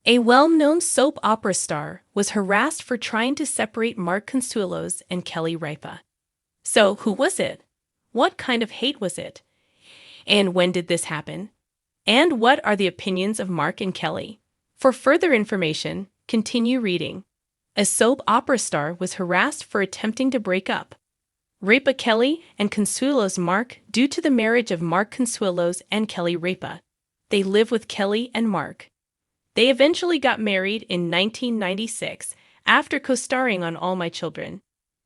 A well-known soap opera star was harassed for trying to separate Mark Consuelos and Kelly Ripa. So, who was it? What kind of hate was it? And when did this happen? And what are the opinions of Mark and Kelly? For further information, continue reading. A soap opera star was harassed for attempting to break up Ripa Kelly and Consuelos Mark due to the marriage of Mark Consuelos and Kelly Ripa. They live with Kelly and Mark. They eventually got married in 1996 after co-starring on All My Children.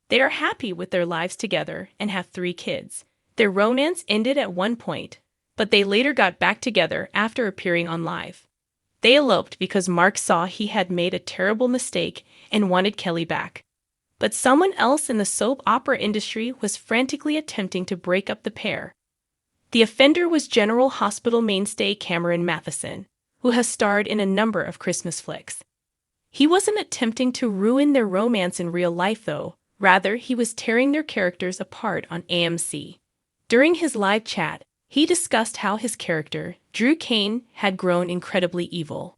They are happy with their lives together and have 3 kids. Their romance ended at one point, but they later got back together after appearing on Live. They eloped because Mark saw he had made a terrible mistake and wanted Kelly back. But someone else in the soap opera industry was frantically attempting to break up the pair. The offender was General Hospital mainstay Cameron Mathison, who has starred in a number of Christmas flicks. He wasn't attempting to ruin their romance in real life, though. Rather, he was tearing their characters apart on AMC. During his live chat, he discussed how his character, Drew Kane, had grown incredibly evil.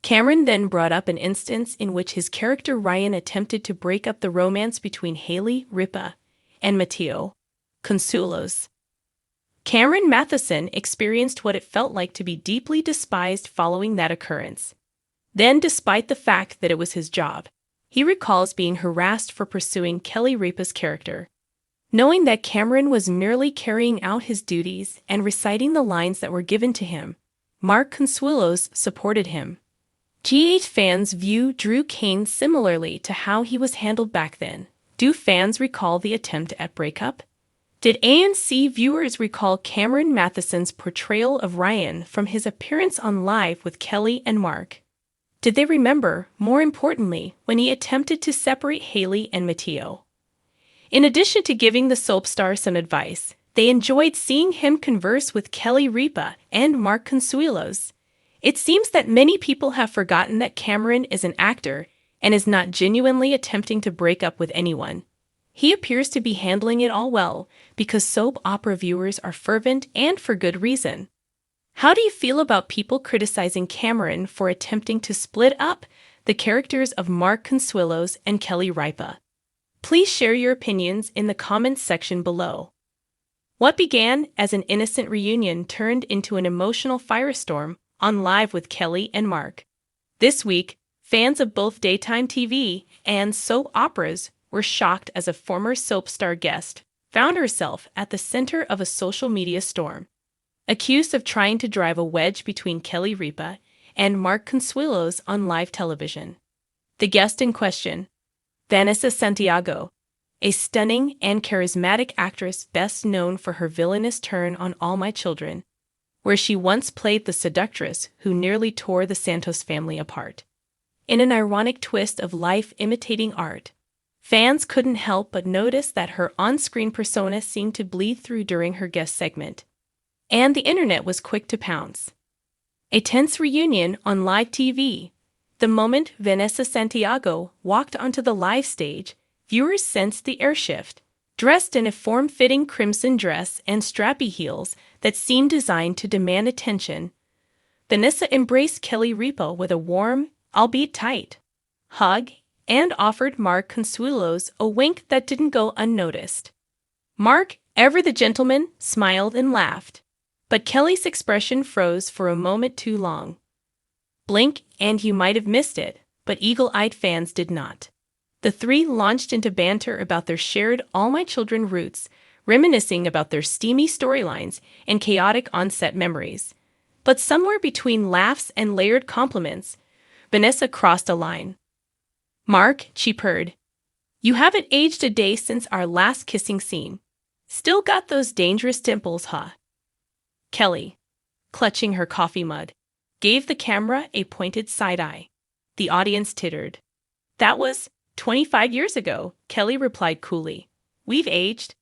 Cameron then brought up an instance in which his character Ryan attempted to break up the romance between Haley, Ripa, and Matteo, Consuelos. Cameron Mathison experienced what it felt like to be deeply despised following that occurrence. Then, despite the fact that it was his job, he recalls being harassed for pursuing Kelly Ripa's character. Knowing that Cameron was merely carrying out his duties and reciting the lines that were given to him, Mark Consuelos supported him. GH fans view Drew Kane similarly to how he was handled back then. Do fans recall the attempt at breakup? Did ANC viewers recall Cameron Mathison's portrayal of Ryan from his appearance on Live with Kelly and Mark? Did they remember, more importantly, when he attempted to separate Haley and Matteo? In addition to giving the soap star some advice, they enjoyed seeing him converse with Kelly Ripa and Mark Consuelos. It seems that many people have forgotten that Cameron is an actor and is not genuinely attempting to break up with anyone. He appears to be handling it all well because soap opera viewers are fervent and for good reason. How do you feel about people criticizing Cameron for attempting to split up the characters of Mark Consuelos and Kelly Ripa? Please share your opinions in the comments section below. What began as an innocent reunion turned into an emotional firestorm on Live with Kelly and Mark. This week, fans of both daytime TV and soap operas were shocked as a former soap star guest found herself at the center of a social media storm. Accused of trying to drive a wedge between Kelly Ripa and Mark Consuelos on live television. The guest in question, Vanessa Santiago, a stunning and charismatic actress best known for her villainous turn on All My Children, where she once played the seductress who nearly tore the Santos family apart. In an ironic twist of life imitating art, fans couldn't help but notice that her on-screen persona seemed to bleed through during her guest segment. And the internet was quick to pounce. A tense reunion on live TV. The moment Vanessa Santiago walked onto the live stage, viewers sensed the airshift. Dressed in a form-fitting crimson dress and strappy heels that seemed designed to demand attention, Vanessa embraced Kelly Ripa with a warm, albeit tight, hug and offered Mark Consuelos a wink that didn't go unnoticed. Mark, ever the gentleman, smiled and laughed, but Kelly's expression froze for a moment too long. Blink and you might have missed it, but eagle-eyed fans did not. The 3 launched into banter about their shared All My Children roots, reminiscing about their steamy storylines and chaotic on-set memories. But somewhere between laughs and layered compliments, Vanessa crossed a line. Mark, she purred, "You haven't aged a day since our last kissing scene. Still got those dangerous dimples, huh?" Kelly, clutching her coffee mug, gave the camera a pointed side-eye. The audience tittered. "That was 25 years ago," Kelly replied coolly. "We've aged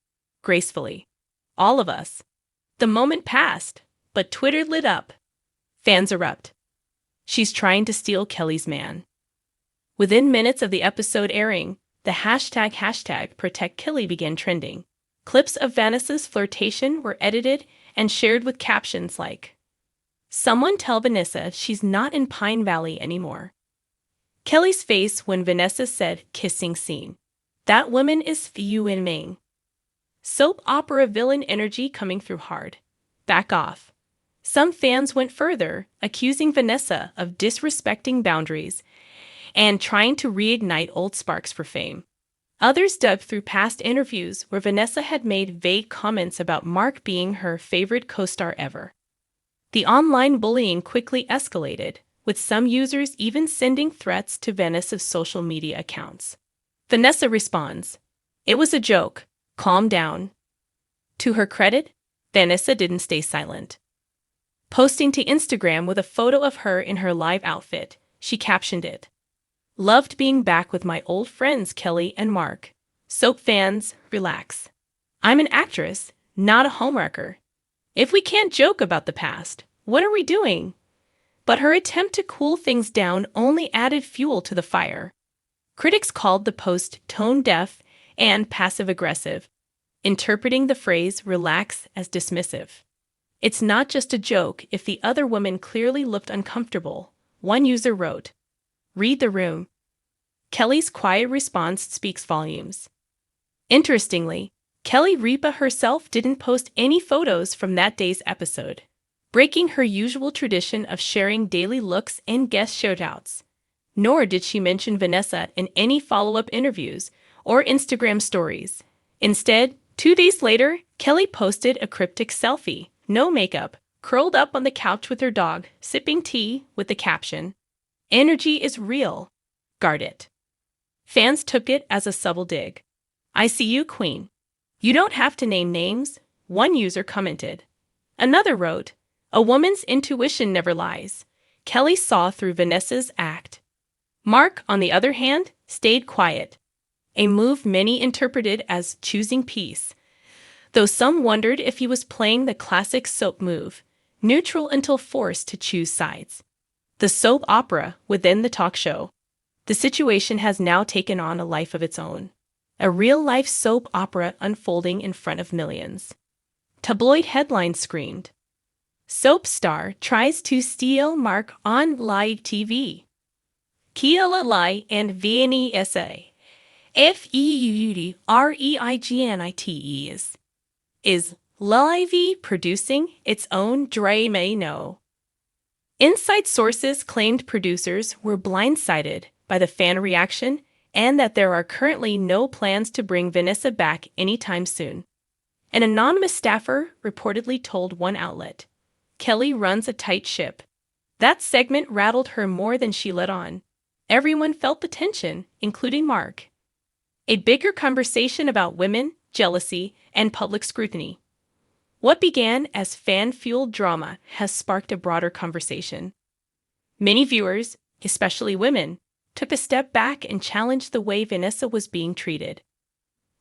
gracefully. All of us." The moment passed, but Twitter lit up. Fans erupt. "She's trying to steal Kelly's man." Within minutes of the episode airing, the hashtag #ProtectKelly began trending. Clips of Vanessa's flirtation were edited and shared with captions like, Someone tell Vanessa she's not in Pine Valley anymore. Kelly's face when Vanessa said kissing scene. That woman is Fu in Ming. Soap opera villain energy coming through hard. Back off. Some fans went further, accusing Vanessa of disrespecting boundaries and trying to reignite old sparks for fame. Others dug through past interviews where Vanessa had made vague comments about Mark being her favorite co-star ever. The online bullying quickly escalated, with some users even sending threats to Vanessa's social media accounts. Vanessa responds, "It was a joke. Calm down." To her credit, Vanessa didn't stay silent. Posting to Instagram with a photo of her in her live outfit, she captioned it, "Loved being back with my old friends Kelly and Mark. Soap fans, relax. I'm an actress, not a homewrecker. If we can't joke about the past, what are we doing?" But her attempt to cool things down only added fuel to the fire. Critics called the post tone-deaf and passive-aggressive, interpreting the phrase relax as dismissive. "It's not just a joke if the other woman clearly looked uncomfortable," one user wrote. "Read the room." Kelly's quiet response speaks volumes. Interestingly, Ripa herself didn't post any photos from that day's episode, breaking her usual tradition of sharing daily looks and guest shoutouts. Nor did she mention Vanessa in any follow-up interviews or Instagram stories. Instead, 2 days later, Kelly posted a cryptic selfie, no makeup, curled up on the couch with her dog, sipping tea, with the caption, "Energy is real. Guard it." Fans took it as a subtle dig. "I see you, queen. You don't have to name names," one user commented. Another wrote, "A woman's intuition never lies." Kelly saw through Vanessa's act. Mark, on the other hand, stayed quiet, a move many interpreted as choosing peace, though some wondered if he was playing the classic soap move, neutral until forced to choose sides. The soap opera within the talk show. The situation has now taken on a life of its own, a real-life soap opera unfolding in front of millions. Tabloid headlines screamed, "Soap star tries to steal Mark on live TV." Kiela Lai and Vanessa Feureignite is live producing its own drama no. Inside sources claimed producers were blindsided by the fan reaction and that there are currently no plans to bring Vanessa back anytime soon. An anonymous staffer reportedly told one outlet, "Kelly runs a tight ship." That segment rattled her more than she let on. Everyone felt the tension, including Mark. A bigger conversation about women, jealousy, and public scrutiny. What began as fan-fueled drama has sparked a broader conversation. Many viewers, especially women, took a step back and challenged the way Vanessa was being treated.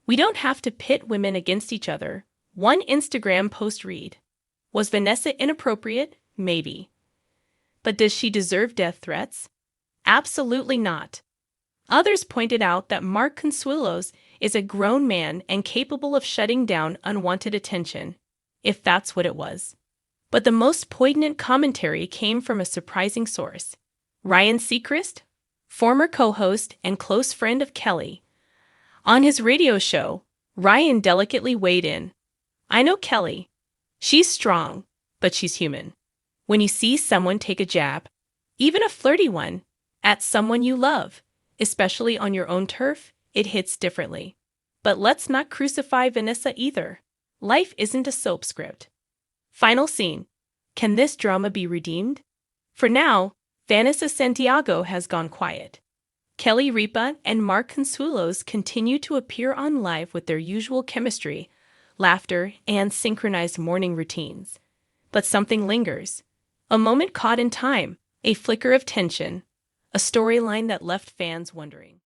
"We don't have to pit women against each other," one Instagram post read. Was Vanessa inappropriate? Maybe. But does she deserve death threats? Absolutely not. Others pointed out that Mark Consuelos is a grown man and capable of shutting down unwanted attention, if that's what it was. But the most poignant commentary came from a surprising source. Ryan Seacrest, former co-host and close friend of Kelly. On his radio show, Ryan delicately weighed in. "I know Kelly. She's strong, but she's human. When you see someone take a jab, even a flirty one, at someone you love, especially on your own turf, it hits differently. But let's not crucify Vanessa either. Life isn't a soap script." Final scene. Can this drama be redeemed? For now, Vanessa Santiago has gone quiet. Ripa and Mark Consuelos continue to appear on live with their usual chemistry, laughter, and synchronized morning routines. But something lingers. A moment caught in time, a flicker of tension, a storyline that left fans wondering.